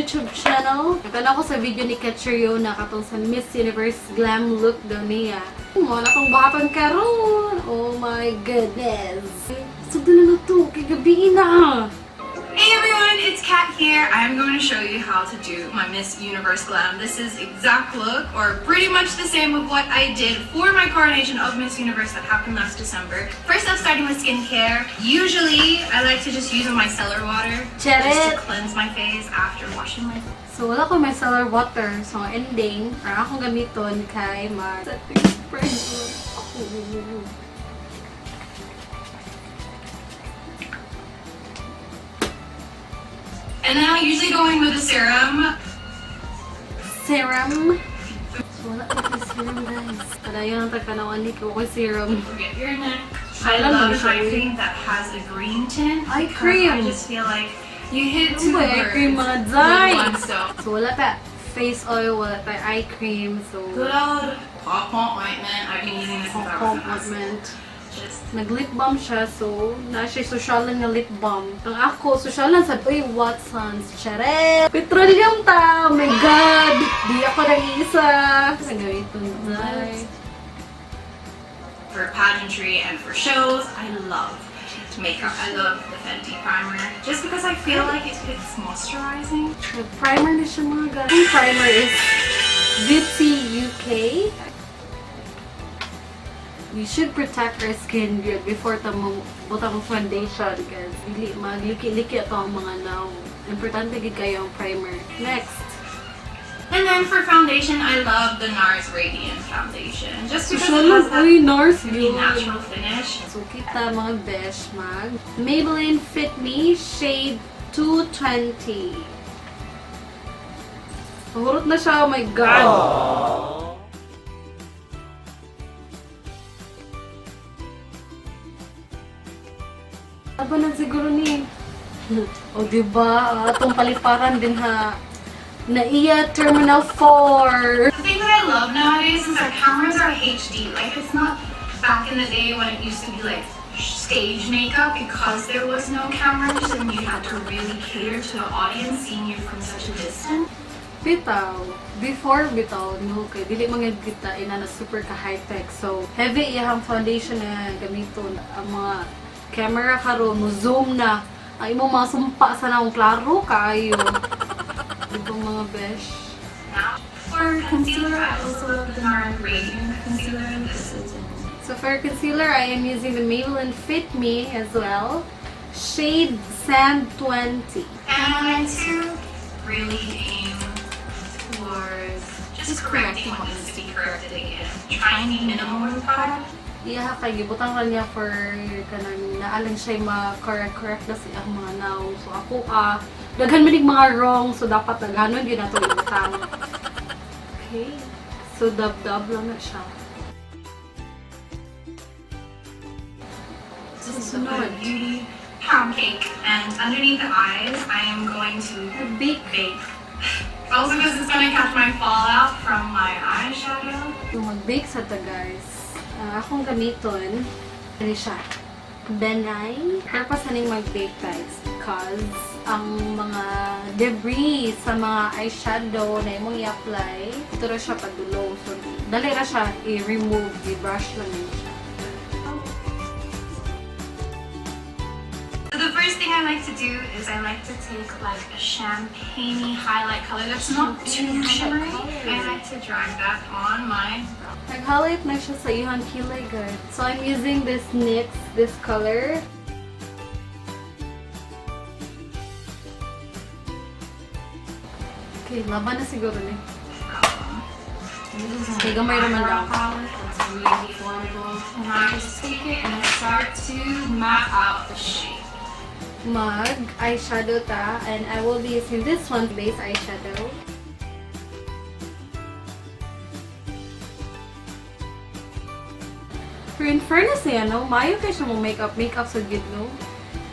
YouTube channel. Nakala ko sa video ni Catriona katong sa Miss Universe Glam Look daw niya. Mo na kong baton karon. Oh my goodness. Sugdo na to, kay gabi na. Hey everyone, it's Kat here. I'm going to show you how to do my Miss Universe Glam. This is exact look, or pretty much the same of what I did for my coronation of Miss Universe that happened last December. First off, starting with skincare. Usually, I like to just use my micellar water Cheret. just to cleanse my face after washing my face. So wala ko micellar water. So ending, para akong gamiton kay setting spray. And then I usually go in with a serum. Serum. So wala ko kay serum guys. Kadayon ang tagkanawan ni ko kay serum. Forget your neck. I love everything that has a green tint. Eye because cream. I just feel like you hit two Eye birds cream mga with day. one stone. So wala ta face oil, wala ta eye cream. So Good old pom-pom ointment. I've been using this since I was pom in high school. ointment. Just Nag-lip balm siya, so na siya sosyalan nga lip balm. Ang ako, sosyalan sa Watson's Cheret. Petroleum ta! Oh my God! Di ako nag-iisa. Nagawin ito na. for pageantry and for shows, I love makeup. I love the Fenty primer just because I feel like it's moisturizing. The primer na siya mga guys. Yung primer is Beauty UK. We should protect our skin good before tamo butang foundation because dili magliki-liki ito ang mga now. Importante gid kayo ang primer. Next. And then for foundation, I love the NARS Radiant Foundation just because So, it has that NARS really natural finish. So, kita mga besh mag. Maybelline Fit Me Shade 220. Mahurot na siya. Oh my God! Aba na siguro ni. O diba? Atong paliparan din ha. Naiya Terminal 4. The thing that I love nowadays is that cameras are HD. Like, it's not back in the day when it used to be like stage makeup because there was no cameras and you had to really cater to the audience seeing you from such a distance. Bitaw. Before bitaw, no, kay dili mga kita ina na super ka high-tech. So, heavy iyang foundation na gamiton. Ang mga camera karon mo zoom na. Ang imong mga sumpa sa naong klaro kayo. Itong mga besh. Now, for concealer, I also love the NARS Radiant Concealer. This is So, for concealer, I am using the Maybelline Fit Me as well. Shade Sand 20. And I like to really aim towards just correcting what needs to be corrected again. Try and be minimal with the product. Iya kay gibutang ra niya for kanang naalang siya ma-correct na siya ang mga now. So ako daghan man mga wrong, so dapat daghanon gyud nato ibutang. Okay. So dab-dab lang na siya. This is the beauty pound cake, and underneath the eyes, I am going to bake. Also because it's gonna catch my fallout from my eyeshadow. Yung mag-bake sa ta guys. Akong gamiton ano siya. Benay. Purpose aning mag-bake guys because ang mga debris sa mga eyeshadow na imong i-apply, ito ra siya padulo. So, dali ra siya i-remove, i-brush lang yun siya. So the first thing I like to do is I like to take like a champagne highlight color that's not too shimmery. I like to drag that on my brow. Nag-highlight na siya sa ihang kilay guys. So I'm using this NYX, this color. Okay, laban na siguro ni. Okay, gamay naman daw. That's really affordable. And I just take it and I start to map out the shape. Eyeshadow ta, and I will be using this one, base eyeshadow. For in fairness niya, no, mayo kayo siya mong makeup sa good, no?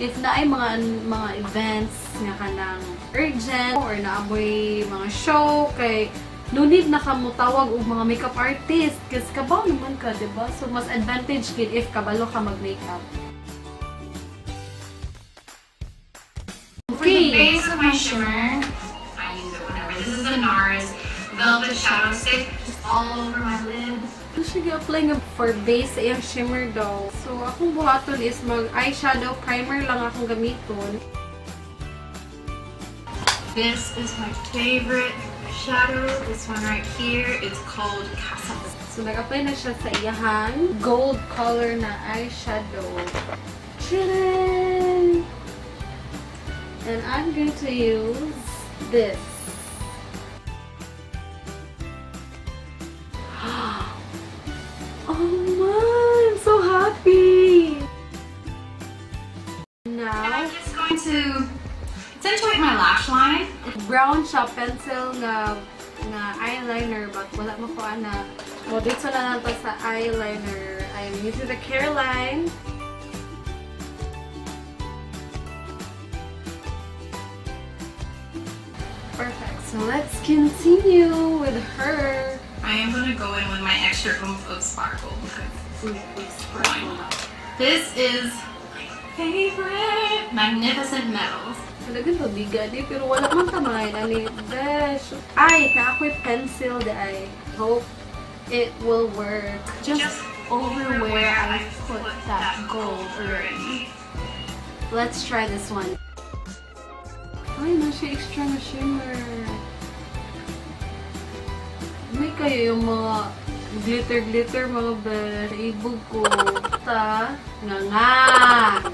If na ay mga events nga kanang urgent or naamoy mga show, kay no need na ka mo tawag og mga makeup artist kasi kabaw naman ka, diba? So mas advantage gid if kabalo ka mag-makeup. For the base of my shimmer, I use NARS Velvet Shadow Stick just all over my lid. Ito siya apply nga for base yung shimmer daw. So, akong buhaton is mag-eyeshadow primer lang akong gamiton. This is my favorite shadow. This one right here. It's called Catriona. So, nag-apply na siya sa iyahan gold color na eyeshadow. Cheret! And I'm going to use this. Oh my! I'm so happy! And Now, I'm just going to accentuate my lash line. brown siya pencil nga eyeliner but wala mo ko ana. O dito na lang to sa eyeliner. I'm using the Caroline. Perfect. So let's continue with her. I am going to go in with my extra oomph of sparkle. This is my favorite Magnificent Metals. Talagang mabigat eh, pero wala man tamay. Ani, besh. Ay, na ako'y pencil that I hope it will work. Just over where I put that gold already. Let's try this one. Ay, na siya extra na shimmer. May kayo yung mga glitter mga besh. Ibog ko. Ta, nga.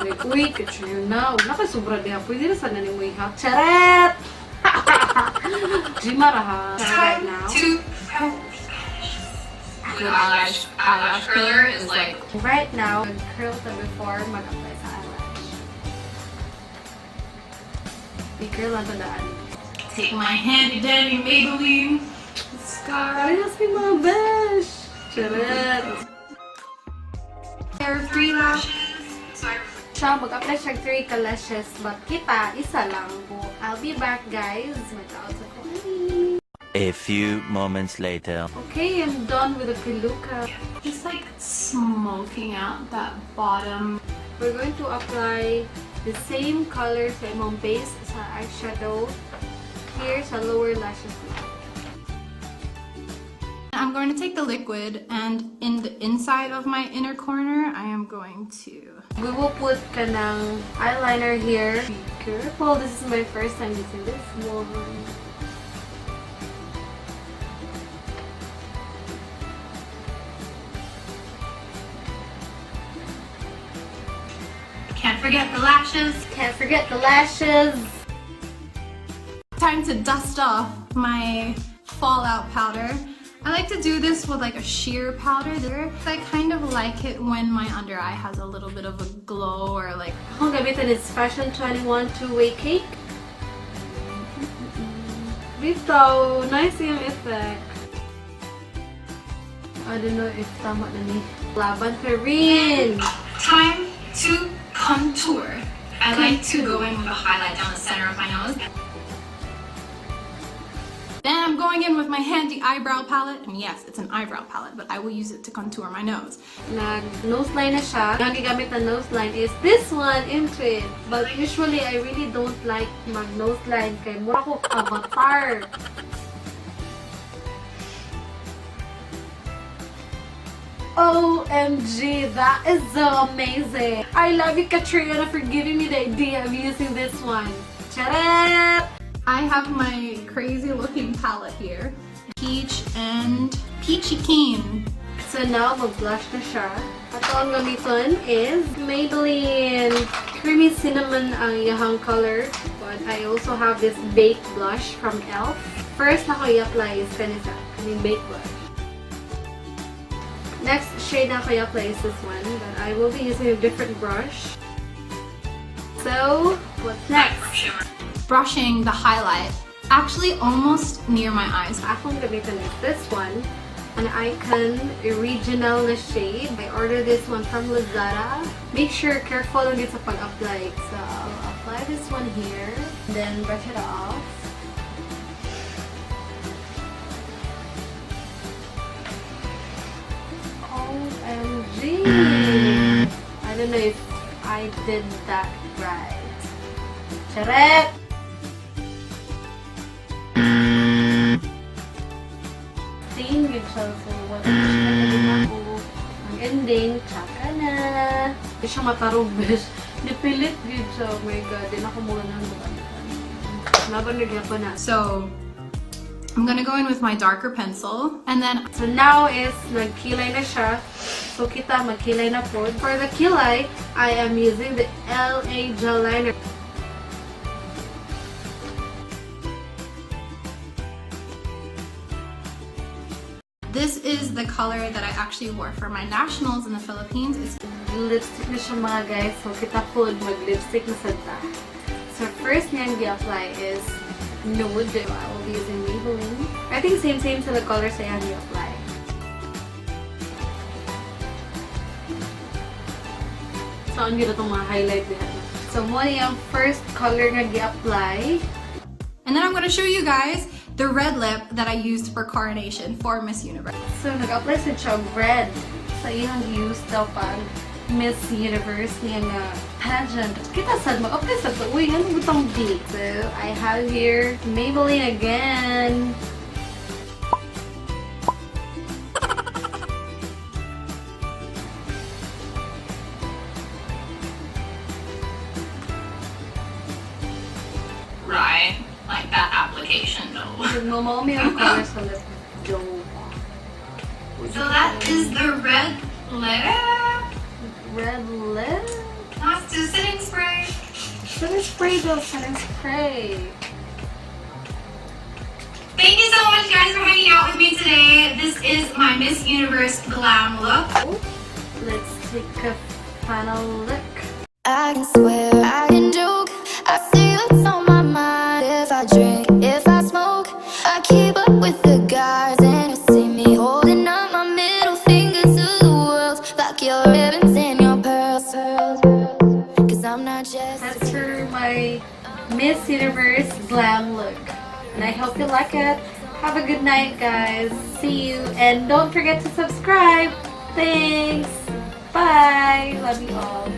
Like, uy, Catriona. Wala ka sobra diha. Pwede na sana ni mo ihap. Cheret! Jimara ha. Right now. The eyelash curler is like Right now, curl ta before mag-apply sa eyelash. I-curl lang ta daan. take my handy dandy Maybelline mascara. Ayos ni mga besh! Cheret! There are 3 lashes. So Siya, mag-apply siya 3 ka-lashes, but kita, isa lang po. I'll be back, guys. Mag-out ako. A few moments later. Okay, I'm done with the peluca. just like smoking out that bottom. We're going to apply the same color sa imong base sa eyeshadow here sa lower lashes. I'm going to take the liquid and in the inside of my inner corner, I am going to. We will put kanang eyeliner here. Be careful, this is my first time using this one. Can't forget the lashes. Can't forget the lashes. Time to dust off my fallout powder. I like to do this with like a sheer powder there. I kind of like it when my under eye has a little bit of a glow or like. Akong gamitin is Fashion 21 two-way cake. Bitaw, nice yung effect. I don't know if tama na ni. Laban pa rin. Time to contour. I like to go in with a highlight down the center of my nose. Then I'm going in with my handy eyebrow palette. And yes, it's an eyebrow palette, but I will use it to contour my nose. Nag-nose line na siya. Ang gigamit na nose line is this one, into it. But usually, I really don't like mag-nose line kay mura ko avatar. OMG, that is so amazing. I love you, Catriona, for giving me the idea of using this one. Cheret! I have my crazy looking palette here. Peach and Peachy Keen. So now, mag-blush na siya. At ang gamiton is Maybelline Creamy Cinnamon ang iyahang color. But I also have this baked blush from e.l.f. First na ko i-apply is kanisa, kaning baked blush. Next shade na ko i-apply is this one, but I will be using a different brush. So, what's next? Brushing the highlight actually almost near my eyes. Akong gamitin is this one, an Icon original na shade. I ordered this one from Lazada. Make sure careful lang sa pag-apply. So, I'll apply this one here, then brush it off. OMG! I don't know if I did that right. Cheret! siya. So, wala siya ako. Ang ending, tsaka na. Hindi siya matarog, bis. Nipilit, good siya. Oh my God, din ako muna ng laban nagyapan na. So, I'm gonna go in with my darker pencil, and then So now is nagkilay na siya. So kita magkilay na po. For the kilay, I am using the LA gel liner. this is the color that I actually wore for my nationals in the Philippines. It's Lipstick na siya mga guys. So kita po mag-lipstick na sa ta. So first niyang gi-apply is nude. I will be using Maybelline. I think same to the colors I have gi-apply. So ang gina itong mga highlight diha. So muna yung first color nga gi-apply. and then I'm gonna show you guys the red lip that I used for coronation for Miss Universe. So nag-apply sa siya og red sa iyang use daw pag Miss Universe niya nga pageant. Kita sad mag-apply sa to. Uy, ano butang D? So I have here Maybelline again. Right, like that application though. Nagmamami ang color sa lip. Joe. So that is the red lip. Red lip? Let's do setting spray. Setting spray daw, setting spray. Thank you so much guys for hanging out with me today. This is my Miss Universe Glam Look. Let's take a final look. I can swear, I can joke. I see what's on my mind. If I drink, if I smoke, I keep up with the guys, and you see me holding up my middle finger to the world, like your ribbons and your pearls. 'Cause I'm not just. That's for my Miss Universe Glam Look. And I hope you like it. Have a good night, guys. See you. And don't forget to subscribe. Thanks. Bye. Love you all.